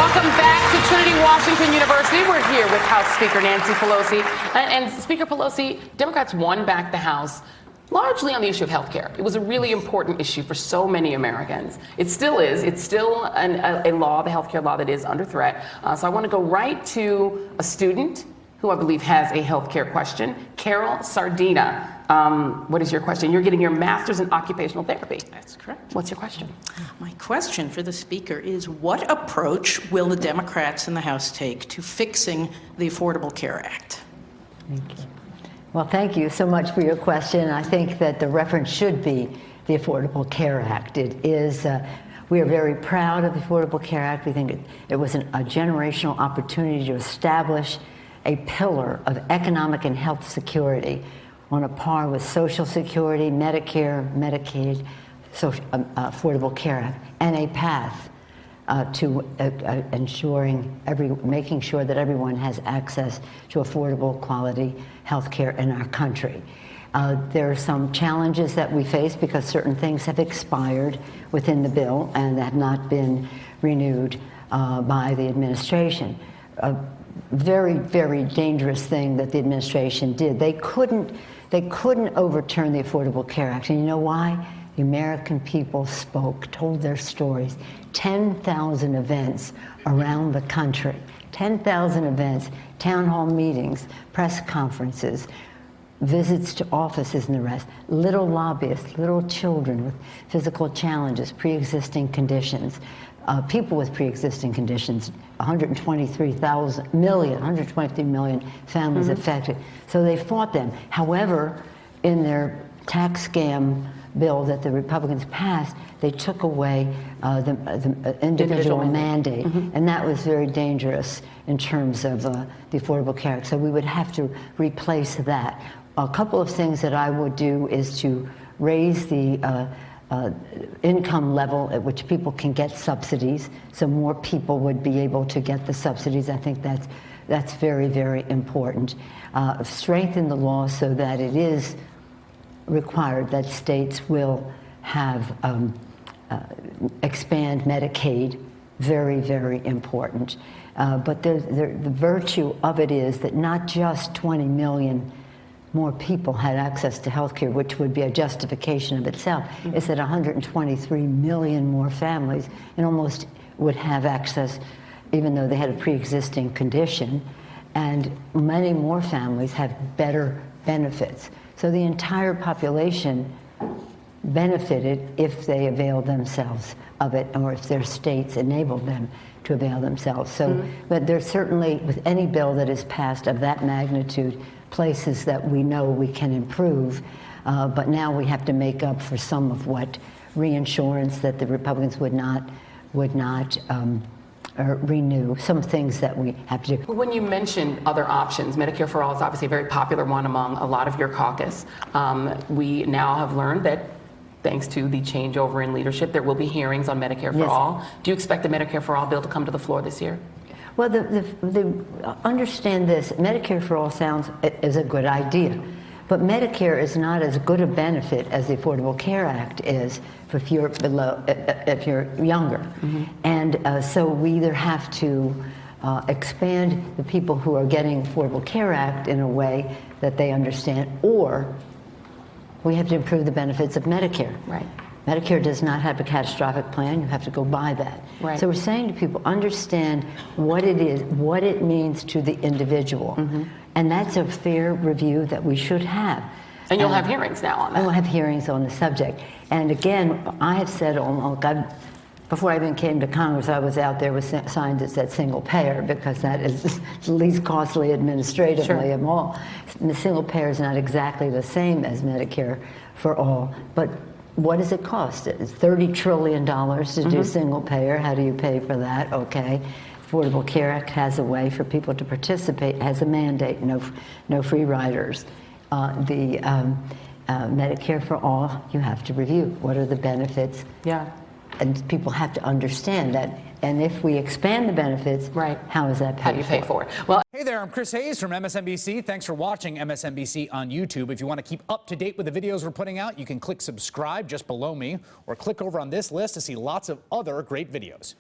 Welcome back to Trinity Washington University. We're here with House Speaker Nancy Pelosi. And Speaker Pelosi, Democrats won back the House largely on the issue of health care. It was a really important issue for so many Americans. It still is. It's still a law, the health care law, that is under threat. So I want to go right to a student who I believe has a health care question. Carol Sardina. What is your question? You're getting your master's in occupational therapy. That's correct. What's your question? My question for the speaker is, what approach will the Democrats in the House take to fixing the Affordable Care Act? Thank you. Well, thank you so much for your question. I think that the reference should be the Affordable Care Act. It is, we are very proud of the Affordable Care Act. We think it was a generational opportunity to establish a pillar of economic and health security on a par with Social Security, Medicare, Medicaid, Affordable Care Act, and a path to making sure that everyone has access to affordable, quality health care in our country. There are some challenges that we face because certain things have expired within the bill and have not been renewed by the administration. A very, very dangerous thing that the administration did. They couldn't overturn the Affordable Care Act. And you know why? The American people spoke, told their stories. 10,000 events around the country. 10,000 events, town hall meetings, press conferences, visits to offices and the rest. little lobbyists, little children with physical challenges, pre-existing conditions, people with pre-existing conditions, 123 million families affected. So they fought them. However, in their tax scam bill that the Republicans passed, they took away the individual mandate, and that was very dangerous in terms of the Affordable Care Act. So we would have to replace that. A couple of things that I would do is to raise the income level at which people can get subsidies, so more people would be able to get the subsidies. I think that's very, very important. Strengthen the law so that it is required that states will have expand Medicaid. Very, very important. But the virtue of it is that not just 20 million more people had access to health care, which would be a justification of itself. It's that 123 million more families and almost would have access even though they had a pre-existing condition, and many more families have better benefits. So the entire population benefited if they availed themselves of it, or if their states enabled them to avail themselves. So, but there's certainly, with any bill that is passed of that magnitude, places that we know we can improve, but now we have to make up for some of what reinsurance that the Republicans would not renew, some things that we have to do. When you mentioned other options, Medicare for All is obviously a very popular one among a lot of your caucus. We now have learned that thanks to the changeover in leadership, there will be hearings on Medicare for All. Do you expect the Medicare for All bill to come to the floor this year? Well, understand this, Medicare for All is a good idea, but Medicare is not as good a benefit as the Affordable Care Act is if you're younger. And so we either have to expand the people who are getting Affordable Care Act in a way that they understand, or we have to improve the benefits of Medicare. Right. Medicare does not have a catastrophic plan. You have to go buy that. Right. So we're saying to people, understand what it is, what it means to the individual. And that's a fair review that we should have. And you'll have hearings now on that. And we'll have hearings on the subject. And again, I have said, before I even came to Congress, I was out there with signs that said single payer, because that is the least costly administratively of all. The single payer is not exactly the same as Medicare for All, but what does it cost? It's $30 trillion to do single payer. How do you pay for that? Okay. Affordable Care Act has a way for people to participate, has a mandate, no free riders. Medicare for All, you have to review. What are the benefits? Yeah. And people have to understand that. And if we expand the benefits, how is that paid for? How do you pay for it? Well, hey there, I'm Chris Hayes from MSNBC. Thanks for watching MSNBC on YouTube. If you want to keep up to date with the videos we're putting out, you can click subscribe just below me, or click over on this list to see lots of other great videos.